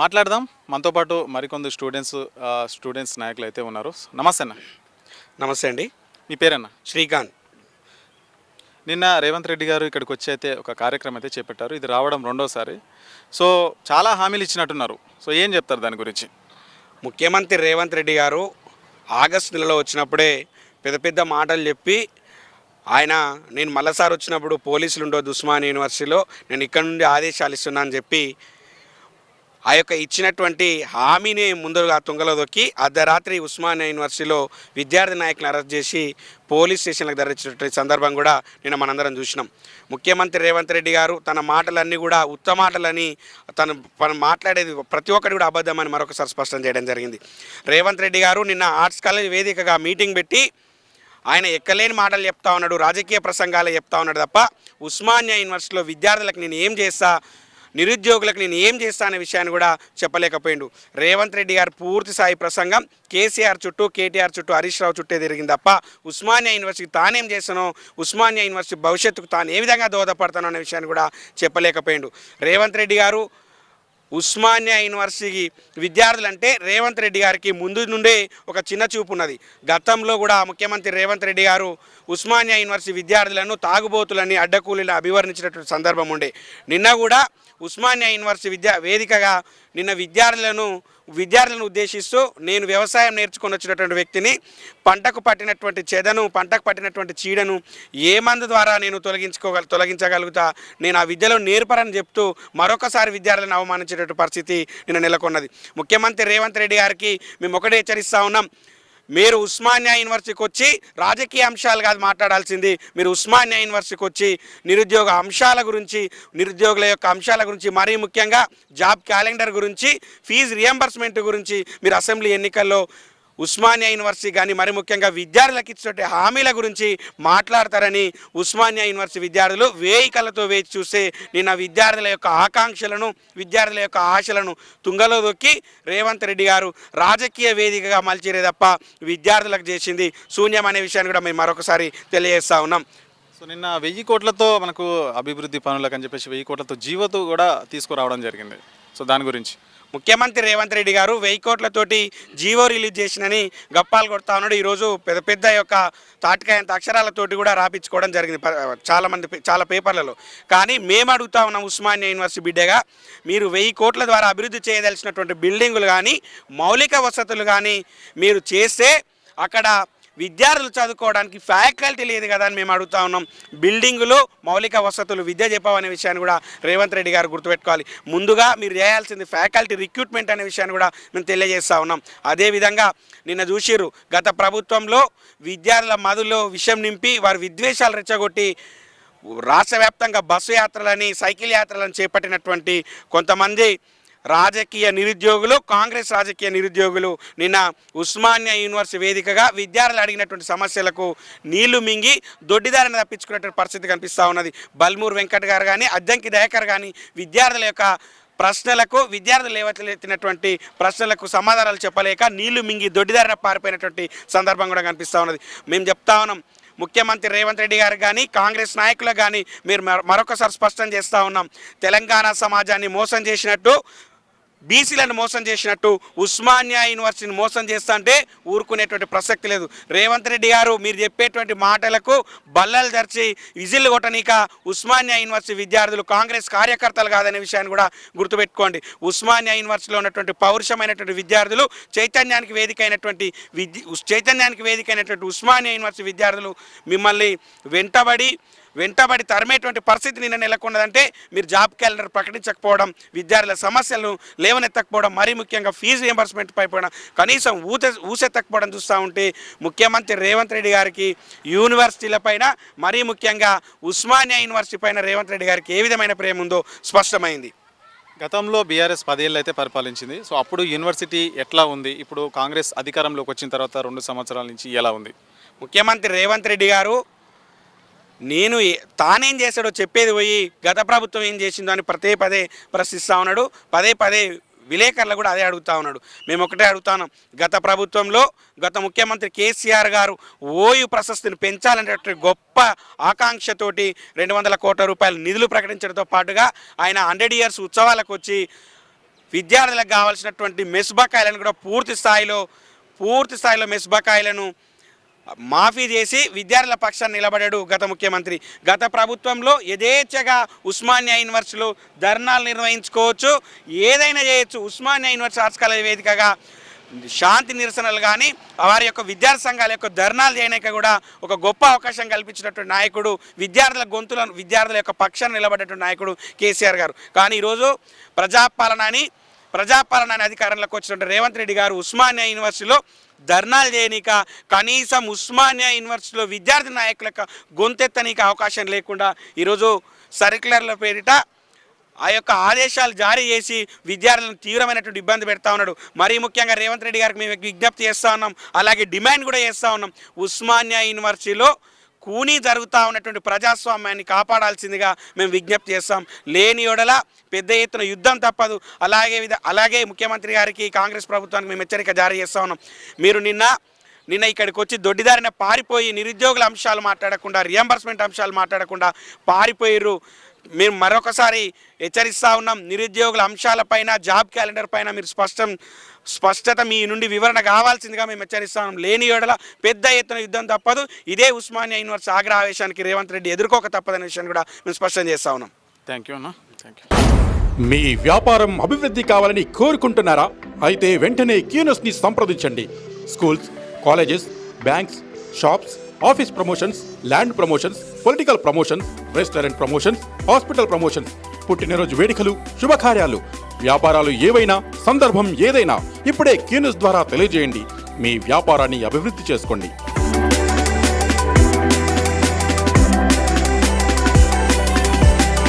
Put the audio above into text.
మాట్లాడదాం. మనతో పాటు మరికొందరు స్టూడెంట్స్ నాయకులు అయితే ఉన్నారు. నమస్తే అన్న. నమస్తే అండి. మీ పేరన్న? శ్రీకాంత్. నిన్న రేవంత్ రెడ్డి గారు ఇక్కడికి వచ్చి అయితే ఒక కార్యక్రమం అయితే చేపట్టారు. ఇది రావడం రెండోసారి. సో చాలా హామీలు ఇచ్చినట్టున్నారు. సో ఏం చెప్తారు దాని గురించి? ముఖ్యమంత్రి రేవంత్ రెడ్డి గారు ఆగస్టు నెలలో వచ్చినప్పుడే పెద్ద పెద్ద మాటలు చెప్పి నేను మళ్ళసారి వచ్చినప్పుడు పోలీసులు ఉండొద్దు ఉస్మానియా యూనివర్సిటీలో, నేను ఇక్కడ నుండి ఆదేశాలు ఇస్తున్నా అని చెప్పి ఆ యొక్క ఇచ్చినటువంటి హామీని ముందుగా తుంగలో దొక్కి అర్ధరాత్రి ఉస్మానియా యూనివర్సిటీలో విద్యార్థి నాయకులను అరెస్ట్ చేసి పోలీస్ స్టేషన్లకు ధరించినటువంటి సందర్భం కూడా నిన్న మనందరం చూసినాం. ముఖ్యమంత్రి రేవంత్ రెడ్డి గారు తన మాటలన్నీ కూడా ఉత్తమాటలని, తను మాట్లాడేది ప్రతి ఒక్కటి కూడా అబద్ధమని మరొకసారి స్పష్టం చేయడం జరిగింది. రేవంత్ రెడ్డి గారు నిన్న ఆర్ట్స్ కాలేజ్ వేదికగా మీటింగ్ పెట్టి ఆయన ఎక్కలేని మాటలు చెప్తా ఉన్నాడు, రాజకీయ ప్రసంగాలు చెప్తా ఉన్నాడు తప్ప ఉస్మానియా యూనివర్సిటీలో విద్యార్థులకు నేను ఏం చేస్తా, నిరుద్యోగులకు నేను ఏం చేస్తా అనే విషయాన్ని కూడా చెప్పలేకపోయిండు. రేవంత్ రెడ్డి గారు పూర్తి స్థాయి ప్రసంగం కేసీఆర్ చుట్టూ, కేటీఆర్ చుట్టూ, హరీష్ రావు చుట్టే తిరిగింది తప్ప ఉస్మానియా యూనివర్సిటీకి తానేం చేస్తానో, ఉస్మానియా యూనివర్సిటీ భవిష్యత్తుకు తాను ఏ విధంగా దోహదపడతానో అనే విషయాన్ని కూడా చెప్పలేకపోయిండు. రేవంత్ రెడ్డి గారు ఉస్మానియా యూనివర్సిటీ విద్యార్థులంటే రేవంత్ రెడ్డి గారికి ముందు నుండే ఒక చిన్న చూపు ఉన్నది. గతంలో కూడా ముఖ్యమంత్రి రేవంత్ రెడ్డి గారు ఉస్మానియా యూనివర్సిటీ విద్యార్థులను తాగుబోతులని, అడ్డకూలీలను అభివర్ణించినటువంటి సందర్భం ఉండే. నిన్న కూడా ఉస్మానియా యూనివర్సిటీ వేదికగా నిన్న విద్యార్థులను ఉద్దేశిస్తూ, నేను వ్యవసాయం నేర్చుకొని వచ్చినటువంటి వ్యక్తిని, పంటకు పట్టినటువంటి చెదను, పంటకు పట్టినటువంటి చీడను ఏ మందు ద్వారా నేను తొలగించగలుగుతా, నేను ఆ విద్యలో నేర్పరని చెప్తూ మరొకసారి విద్యార్థులను అవమానించేటటువంటి పరిస్థితి నిన్న నెలకొన్నది. ముఖ్యమంత్రి రేవంత్ రెడ్డి గారికి మేము ఒకటే హెచ్చరిస్తూ ఉన్నాం, మీరు ఉస్మానియా యూనివర్సిటీకి వచ్చి రాజకీయ అంశాలు కాదు మాట్లాడాల్సింది, మీరు ఉస్మానియా యూనివర్సిటీకి వచ్చి నిరుద్యోగ అంశాల గురించి, నిరుద్యోగుల యొక్క అంశాల గురించి, మరీ ముఖ్యంగా జాబ్ క్యాలెండర్ గురించి, ఫీజు రియంబర్స్మెంట్ గురించి మీరు అసెంబ్లీ ఎన్నికల్లో ఉస్మానియా యూనివర్సిటీ కానీ మరి ముఖ్యంగా విద్యార్థులకు ఇచ్చినటువంటి హామీల గురించి మాట్లాడతారని ఉస్మానియా యూనివర్సిటీ విద్యార్థులు వేయి కళ్ళతో వేచి చూస్తే నిన్న విద్యార్థుల యొక్క ఆకాంక్షలను, విద్యార్థుల యొక్క ఆశలను తుంగలో దొక్కి రేవంత్ రెడ్డి గారు రాజకీయ వేదికగా మలిచిరే తప్ప విద్యార్థులకు చేసింది శూన్యం అనే విషయాన్ని కూడా మేము మరొకసారి తెలియజేస్తూ ఉన్నాం. సో నిన్న 1000 కోట్లతో మనకు అభివృద్ధి పనులకు అని చెప్పేసి 1000 కోట్లతో జీవోతో కూడా తీసుకురావడం జరిగింది. సో దాని గురించి ముఖ్యమంత్రి రేవంత్ రెడ్డి గారు 1000 కోట్లతోటి జీవో రిలీజ్ చేసినని గప్పాలు కొడతా ఉన్నాడు. ఈరోజు పెద్ద పెద్ద యొక్క తాటికాయంత అక్షరాలతోటి కూడా రాపించుకోవడం జరిగింది చాలా పేపర్లలో. కానీ మేము అడుగుతా ఉన్నాం ఉస్మానియా యూనివర్సిటీ బిడ్డగా, మీరు 1000 కోట్ల ద్వారా అభివృద్ధి చేయదలిసినటువంటి బిల్డింగులు కానీ, మౌలిక వసతులు కానీ మీరు చేస్తే అక్కడ విద్యార్థులు చదువుకోవడానికి ఫ్యాకల్టీ లేదు కదా అని మేము అడుగుతా ఉన్నాం. బిల్డింగులు, మౌలిక వసతులు, విద్య చెప్పవనే విషయాన్ని కూడా రేవంత్ రెడ్డి గారు గుర్తుపెట్టుకోవాలి. ముందుగా మీరు చేయాల్సింది ఫ్యాకల్టీ రిక్రూట్మెంట్ అనే విషయాన్ని కూడా మేము తెలియజేస్తూ ఉన్నాం. అదేవిధంగా నిన్న చూసిర్రు, గత ప్రభుత్వంలో విద్యార్థుల మధులో విషం నింపి వారి విద్వేషాలు రెచ్చగొట్టి రాష్ట్ర వ్యాప్తంగా బస్సు యాత్రలని, సైకిల్ యాత్రలను చేపట్టినటువంటి కొంతమంది రాజకీయ నిరుద్యోగులు, కాంగ్రెస్ రాజకీయ నిరుద్యోగులు నిన్న ఉస్మానియా యూనివర్సిటీ వేదికగా విద్యార్థులు అడిగినటువంటి సమస్యలకు నీళ్లు మింగి దొడ్డిదారిని తప్పించుకునేటువంటి పరిస్థితి కనిపిస్తూ ఉన్నది. బల్మూర్ వెంకట్ గారు కానీ, అద్దంకి దయాకర్ కానీ విద్యార్థుల యొక్క ప్రశ్నలకు, విద్యార్థులు లేవనెత్తినటువంటి ప్రశ్నలకు సమాధానాలు చెప్పలేక నీళ్లు మింగి దొడ్డిదారిన పారిపోయినటువంటి సందర్భం కూడా కనిపిస్తూ ఉన్నది. మేము చెప్తా ఉన్నాం, ముఖ్యమంత్రి రేవంత్ రెడ్డి గారు కానీ, కాంగ్రెస్ నాయకులకు కానీ మీరు మరొకసారి స్పష్టం చేస్తూ ఉన్నాం, తెలంగాణ సమాజాన్ని మోసం చేసినట్టు, బీసీలను మోసం చేసినట్టు ఉస్మానియా యూనివర్సిటీని మోసం చేస్తా అంటే ఊరుకునేటువంటి ప్రసక్తి లేదు. రేవంత్ రెడ్డి గారు మీరు చెప్పేటువంటి మాటలకు బల్లలు ధరిచి విజిల్లు కొట్టనీక ఉస్మానియా యూనివర్సిటీ విద్యార్థులు కాంగ్రెస్ కార్యకర్తలు కాదనే విషయాన్ని కూడా గుర్తుపెట్టుకోండి. ఉస్మానియా యూనివర్సిటీలో ఉన్నటువంటి పౌరుషమైనటువంటి విద్యార్థులు, చైతన్యానికి వేదికైనటువంటి ఉస్మానియా యూనివర్సిటీ విద్యార్థులు మిమ్మల్ని వెంటబడి తరిమేటువంటి పరిస్థితి నిన్న నెలకొన్నదంటే మీరు జాబ్ క్యాలెండర్ ప్రకటించకపోవడం, విద్యార్థుల సమస్యలను లేవనెత్తకపోవడం, మరీ ముఖ్యంగా ఫీజు రియంబర్స్మెంట్ పైన కనీసం ఊసెత్తకపోవడం చూస్తూ ఉంటే ముఖ్యమంత్రి రేవంత్ రెడ్డి గారికి యూనివర్సిటీలపైన, మరీ ముఖ్యంగా ఉస్మానియా యూనివర్సిటీ పైన రేవంత్ రెడ్డి గారికి ఏ విధమైన ప్రేమ ఉందో స్పష్టమైంది. గతంలో బీఆర్ఎస్ 10 ఏళ్ళు అయితే పరిపాలించింది. సో అప్పుడు యూనివర్సిటీ ఎట్లా ఉంది, ఇప్పుడు కాంగ్రెస్ అధికారంలోకి వచ్చిన తర్వాత 2 సంవత్సరాల నుంచి ఎలా ఉంది? ముఖ్యమంత్రి రేవంత్ రెడ్డి గారు తానేం చేశాడో చెప్పేది పోయి గత ప్రభుత్వం ఏం చేసిందో అని పదే ప్రశ్నిస్తూ ఉన్నాడు. పదే విలేకరులు కూడా అదే అడుగుతూ ఉన్నాడు. మేము ఒకటే అడుగుతాను, గత ప్రభుత్వంలో గత ముఖ్యమంత్రి కేసీఆర్ గారు ఓయూ ప్రశస్తిని పెంచాలనేటువంటి గొప్ప ఆకాంక్షతోటి 200 కోట్ల రూపాయల నిధులు ప్రకటించడంతో పాటుగా ఆయన 100 ఇయర్స్ ఉత్సవాలకు వచ్చి విద్యార్థులకు కావాల్సినటువంటి మెస్ బకాయిలను కూడా పూర్తి స్థాయిలో మెస్ బకాయిలను మాఫీ చేసి విద్యార్థుల పక్షాన్ని నిలబడాడు గత ముఖ్యమంత్రి. గత ప్రభుత్వంలో యథేచ్ఛగా ఉస్మానియా యూనివర్సిటీలో ధర్నాలు నిర్వహించుకోవచ్చు, ఏదైనా చేయొచ్చు. ఉస్మానియా యూనివర్సిటీ ఆర్ట్స్ కాలేజ్ వేదికగా శాంతి నిరసనలు కానీ వారి యొక్క విద్యార్థి సంఘాల యొక్క ధర్నాలు చేయడానికి కూడా ఒక గొప్ప అవకాశం కల్పించినటువంటి నాయకుడు, విద్యార్థుల యొక్క పక్షాన్ని నిలబడేటువంటి నాయకుడు కేసీఆర్ గారు. కానీ ఈరోజు ప్రజాపాలన అధికారంలోకి వచ్చినటువంటి రేవంత్ రెడ్డి గారు ఉస్మానియా యూనివర్సిటీలో ధర్నాలు చేయనీక, కనీసం ఉస్మానియా యూనివర్సిటీలో విద్యార్థి నాయకులకు గొంతెత్తనీక అవకాశం లేకుండా ఈరోజు సర్క్యులర్ల పేరిట ఆ యొక్క ఆదేశాలు జారీ చేసి విద్యార్థులను తీవ్రమైనటువంటి ఇబ్బంది పెడతా ఉన్నాడు. మరీ ముఖ్యంగా రేవంత్ రెడ్డి గారికి మేము విజ్ఞప్తి చేస్తూ ఉన్నాం, అలాగే డిమాండ్ కూడా చేస్తూ ఉన్నాం. ఉస్మానియా యూనివర్సిటీలో కూనీ జరుగుతూ ఉన్నటువంటి ప్రజాస్వామ్యాన్ని కాపాడాల్సిందిగా మేము విజ్ఞప్తి చేస్తాం. లేని యెడల పెద్ద ఎత్తున యుద్ధం తప్పదు. అలాగే ముఖ్యమంత్రి గారికి, కాంగ్రెస్ ప్రభుత్వానికి మేము హెచ్చరిక జారీ చేస్తూ ఉన్నాం. మీరు నిన్న ఇక్కడికి వచ్చి దొడ్డిదారిన పారిపోయి నిరుద్యోగుల అంశాలు మాట్లాడకుండా, రియంబర్స్మెంట్ అంశాలు మాట్లాడకుండా పారిపోయిర్రు. మేము మరొకసారి హెచ్చరిస్తూ ఉన్నాం, నిరుద్యోగుల అంశాలపైన, జాబ్ క్యాలెండర్ పైన మీరు స్పష్టత మీ నుండి వివరణ కావాల్సిందిగా మేము హెచ్చరిస్తాం. లేని యెడల పెద్ద ఎత్తున యుద్ధం తప్పదు. ఇదే ఉస్మానియా యూనివర్సిటీ ఆగ్రహావేశానికి రేవంత్ రెడ్డి ఎదుర్కోక తప్పదనే విషయాన్ని కూడా మేము స్పష్టం చేస్తూ ఉన్నాం. థ్యాంక్ యూ అన్న. Thank you. మీ వ్యాపారం అభివృద్ధి కావాలని కోరుకుంటున్నారా? అయితే వెంటనే క్యూనస్ని సంప్రదించండి. Schools, colleges, banks, shops, office promotions, land promotions, political promotions, restaurant promotions, hospital promotions, పుట్టినరోజు వేడుకలు, శుభకార్యాలు, వ్యాపారాలు ఏవైనా, సందర్భం ఏదైనా ఇప్పుడే క్యూనస్ ద్వారా తెలియజేయండి. మీ వ్యాపారాన్ని అభివృద్ధి చేసుకోండి.